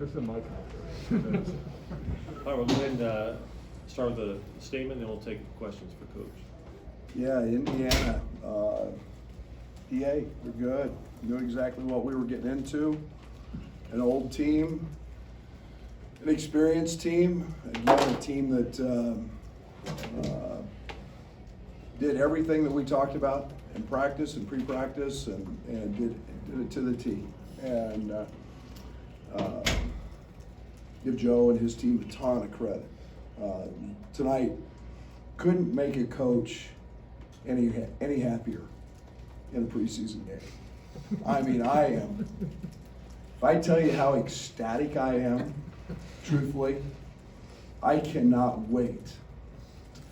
Just in my conference. All right, we'll go ahead and start with a statement, then we'll take questions for Coach. Yeah, Indiana, EA, we're good. Knew exactly what we were getting into. An old team, an experienced team, again, a team that did everything that we talked about in practice and pre-practice and did it to the T. And give Joe and his team a ton of credit. Tonight, couldn't make a coach any happier in a preseason game. I mean, I am. If I tell you how ecstatic I am, truthfully, I cannot wait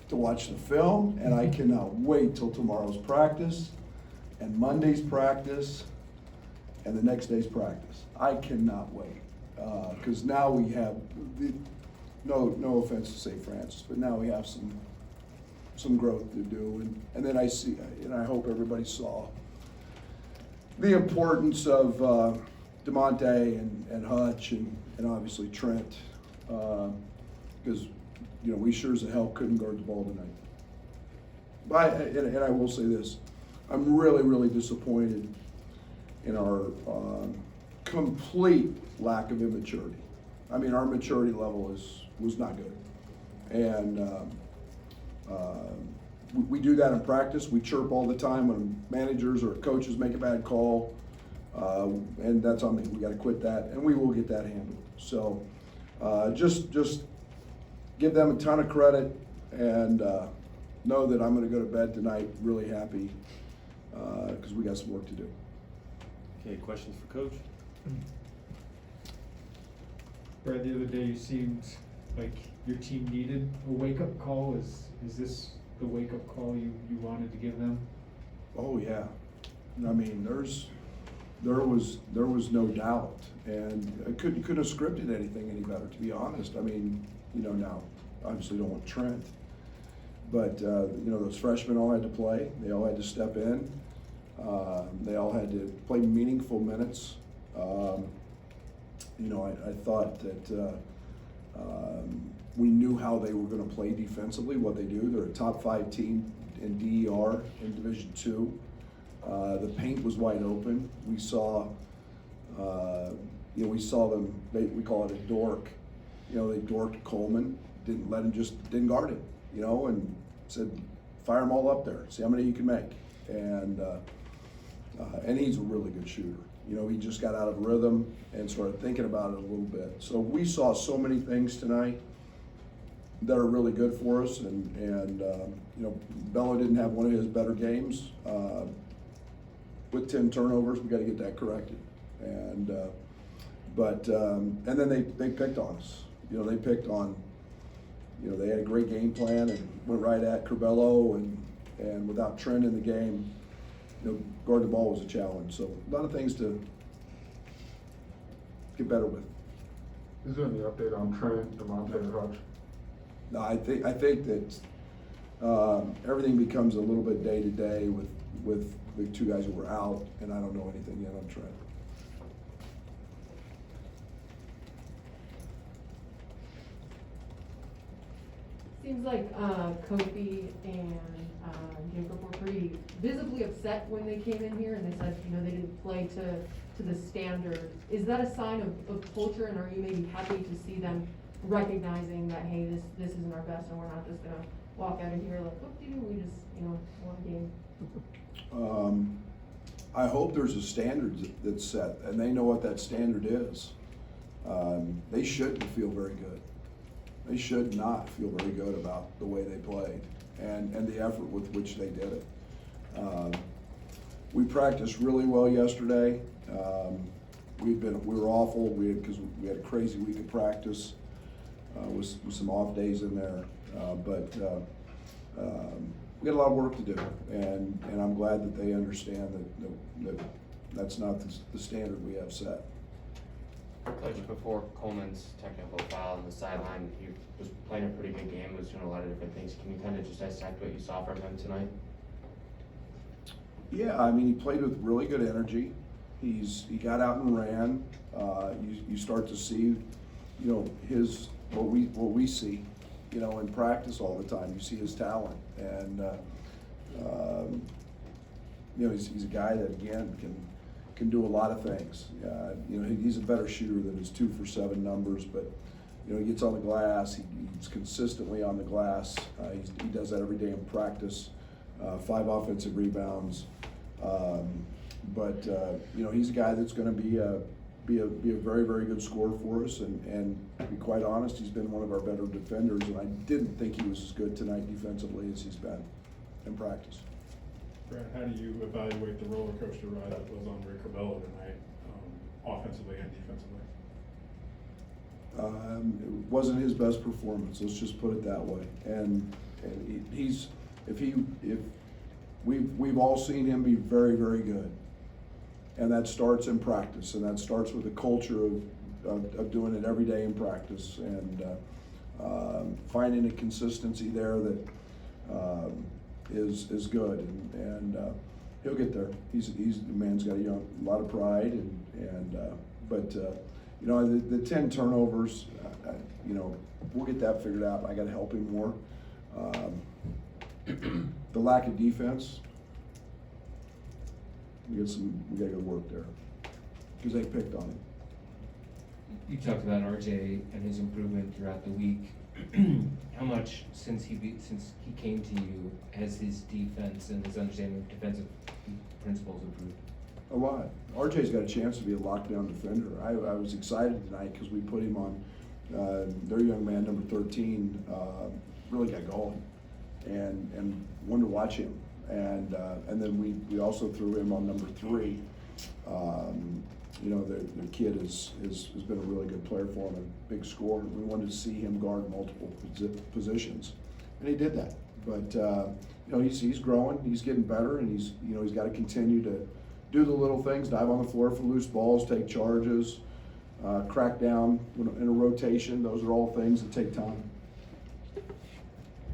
to watch the film, and I cannot wait till tomorrow's practice and Monday's practice and the next day's practice. I cannot wait, because now we have, no offense to St. Francis, but now we have some growth to do, and then I see, and I hope everybody saw the importance of DeMonte and Hutch and obviously Trent, because we sure as hell couldn't guard the ball tonight. But and I will say this, I'm really, really disappointed in our complete lack of immaturity. I mean, our maturity level was not good, and we do that in practice. We chirp all the time when managers or coaches make a bad call, and that's on me. We got to quit that, and we will get that handled. So just give them a ton of credit, and know that I'm going to go to bed tonight really happy, because we got some work to do. Okay, questions for Coach? Brad, the other day you seemed like your team needed a wake-up call. Is this the wake-up call you wanted to give them? Oh yeah, I mean there was no doubt, and I couldn't have scripted anything any better, to be honest. I mean, now obviously don't want Trent, but those freshmen all had to play. They all had to step in. They all had to play meaningful minutes. I thought that we knew how they were going to play defensively, what they do. They're a top 5 team in DER in Division II. The paint was wide open. We saw them. We call it a dork. They dorked Coleman. Didn't guard him. And said, fire them all up there. See how many you can make. And he's a really good shooter. He just got out of rhythm and started thinking about it a little bit. So we saw so many things tonight that are really good for us. And Bello didn't have one of his better games. With 10 turnovers, we got to get that corrected. And then they picked on us. They picked on. They had a great game plan and went right at Curbelo, and without Trent in the game, guard the ball was a challenge. So a lot of things to get better with. Is there any update on Trent, DeMonte, and Hutch? No, I think that everything becomes a little bit day to day with the 2 guys who were out, and I don't know anything yet on Trent. Seems like Kofi and Jacob were pretty visibly upset when they came in here, and they said they didn't play to the standard. Is that a sign of culture, and are you maybe happy to see them recognizing that, hey, this isn't our best, and we're not just gonna walk out of here like, whoop-de-doo, we just won a game? I hope there's a standard that's set, and they know what that standard is. They shouldn't feel very good. They should not feel very good about the way they played and the effort with which they did it. We practiced really well yesterday. We were awful because we had a crazy week of practice with some off days in there, but we got a lot of work to do, and I'm glad that they understand that that's not the standard we have set. Coach, before Coleman's technical foul on the sideline, he was playing a pretty good game, was doing a lot of different things. Can you kind of just dissect what you saw from him tonight? Yeah, I mean, he played with really good energy. He got out and ran. You start to see, what we see, in practice all the time. You see his talent, and he's a guy that again can do a lot of things. He's a better shooter than his 2 for 7 numbers, but he gets on the glass. He's consistently on the glass. He does that every day in practice. 5 offensive rebounds. But he's a guy that's going to be a very, very good scorer for us. And to be quite honest, he's been one of our better defenders. And I didn't think he was as good tonight defensively as he's been in practice. Brad, how do you evaluate the roller coaster ride that was on Rick Cabello tonight, offensively and defensively? It wasn't his best performance. Let's just put it that way. And we've all seen him be very, very good. And that starts in practice, and that starts with a culture of doing it every day in practice, and finding a consistency there that is good, and he'll get there. The man's got a lot of pride, but the 10 turnovers, we'll get that figured out. I got to help him more. The lack of defense. We got to go work there because they picked on him. You talked about RJ and his improvement throughout the week. How much since he came to you has his defense and his understanding of defensive principles improved? A lot. RJ's got a chance to be a lockdown defender. I was excited tonight because we put him on their young man, number 13, really got going, and wanted to watch him. And then we also threw him on number 3. The kid has been a really good player for him, a big scorer. We wanted to see him guard multiple positions, and he did that. But he's growing, he's getting better, and he's got to continue to do the little things: dive on the floor for loose balls, take charges, crack down in a rotation. Those are all things that take time.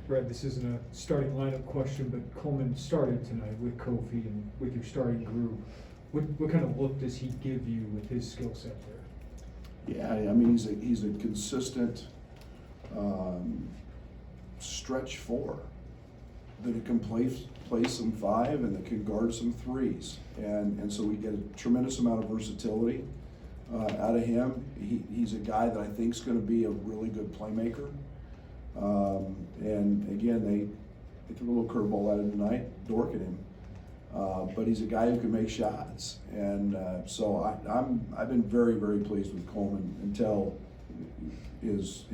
Brad, this isn't a starting lineup question, but Coleman started tonight with Kofi and with your starting group. What kind of look does he give you with his skill set there? Yeah, I mean, he's a consistent stretch 4 that can play some 5 and that can guard some 3s, and so we get a tremendous amount of versatility out of him. He's a guy that I think is going to be a really good playmaker. And again, they threw a little curveball at him tonight, dorking him. But he's a guy who can make shots, and so I've been very, very pleased with Coleman until his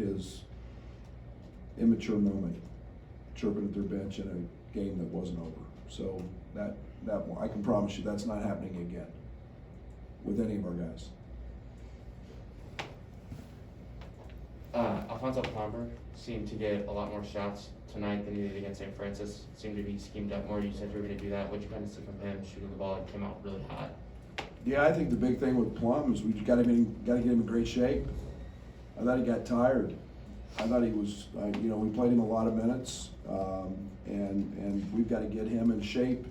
immature moment, chirping at their bench in a game that wasn't over. So that I can promise you that's not happening again with any of our guys. Alfonso Plumber seemed to get a lot more shots tonight than he did against St. Francis. Seemed to be schemed up more. You said you were going to do that. What'd you kind of see from him shooting the ball? It came out really hot. Yeah, I think the big thing with Plum is we got to get him in great shape. I thought he got tired. I thought he was, we played him a lot of minutes, and we've got to get him in shape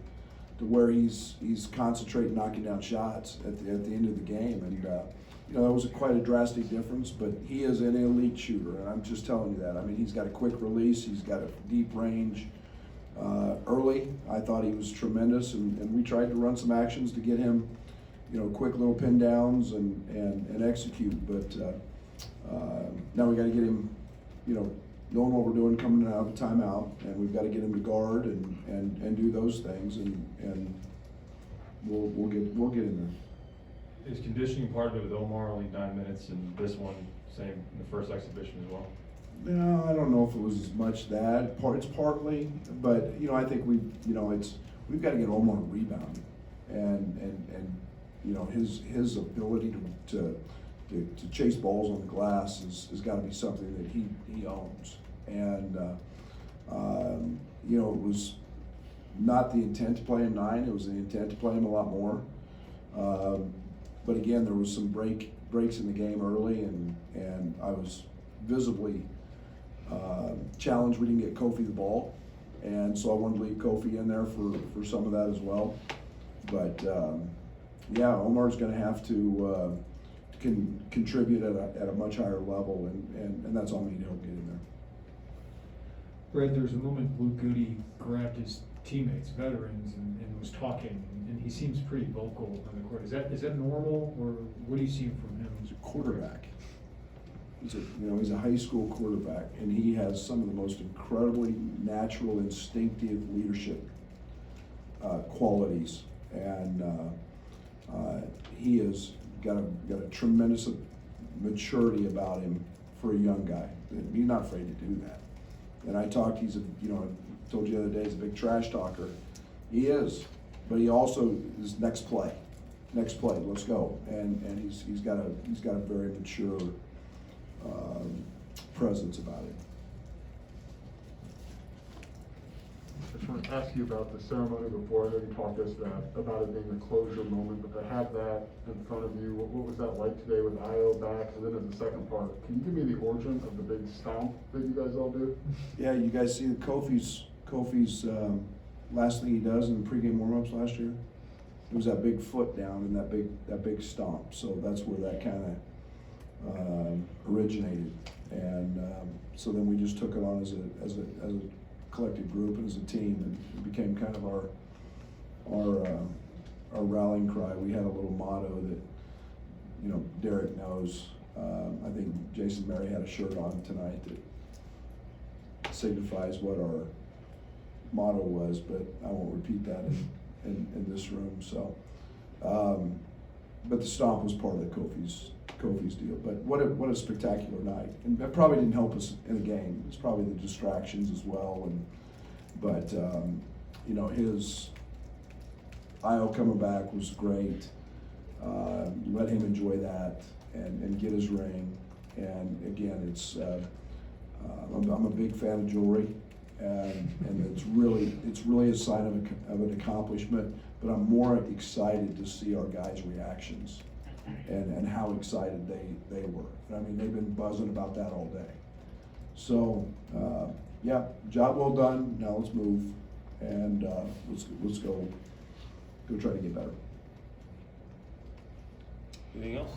to where he's concentrating, knocking down shots at the end of the game. And that was quite a drastic difference, but he is an elite shooter, and I'm just telling you that. I mean, he's got a quick release, he's got a deep range. Early, I thought he was tremendous, and we tried to run some actions to get him, quick little pin downs and execute. But now we got to get him, knowing what we're doing coming out of a timeout, and we've got to get him to guard and do those things, and we'll get in there. Is conditioning part of it with Omar only 9 minutes and this one same in the first exhibition as well? No, I don't know if it was as much that. It's partly, but I think we've got to get Omar rebounding, and his ability to chase balls on the glass has got to be something that he owns, and it was not the intent to play him 9. It was the intent to play him a lot more. But again, there was some breaks in the game early, and I was visibly challenged. We didn't get Kofi the ball, and so I wanted to leave Kofi in there for some of that as well. But yeah, Omar's gonna have to, contribute at a much higher level, and that's all we need to help get in there. Brad, there was a moment Goode grabbed his teammates, veterans, and was talking, and he seems pretty vocal on the court. Is that normal, or what do you see from him? He's a quarterback. He's a high school quarterback, and he has some of the most incredibly natural, instinctive leadership qualities, and he has got a tremendous maturity about him for a young guy. He's not afraid to do that. And I talked. I told you the other day, he's a big trash talker. He is, but he also is next play, let's go. And he's got a very mature presence about him. I just want to ask you about the ceremony before. I know you talked to us about it being a closure moment, but to have that in front of you, what was that like today with Io back? And then in the second part, can you give me the origin of the big stomp that you guys all do? Yeah, you guys see the Kofi's last thing he does in the pregame warmups last year? It was that big foot down and that big stomp. So that's where that kind of originated. And so then we just took it on as a collective group and as a team, and it became kind of our rallying cry. We had a little motto that Derek knows. I think Jason Mary had a shirt on tonight that signifies what our motto was, but I won't repeat that in this room. So, but the stomp was part of the Kofi's deal. But what a spectacular night, and that probably didn't help us in the game. It's probably the distractions as well, but his Io coming back was great. Let him enjoy that and get his ring. And again, it's I'm a big fan of jewelry, and it's really a sign of an accomplishment. But I'm more excited to see our guys' reactions and how excited they were. I mean, they've been buzzing about that all day. So yeah, job well done. Now let's move and let's go try to get better. Anything else?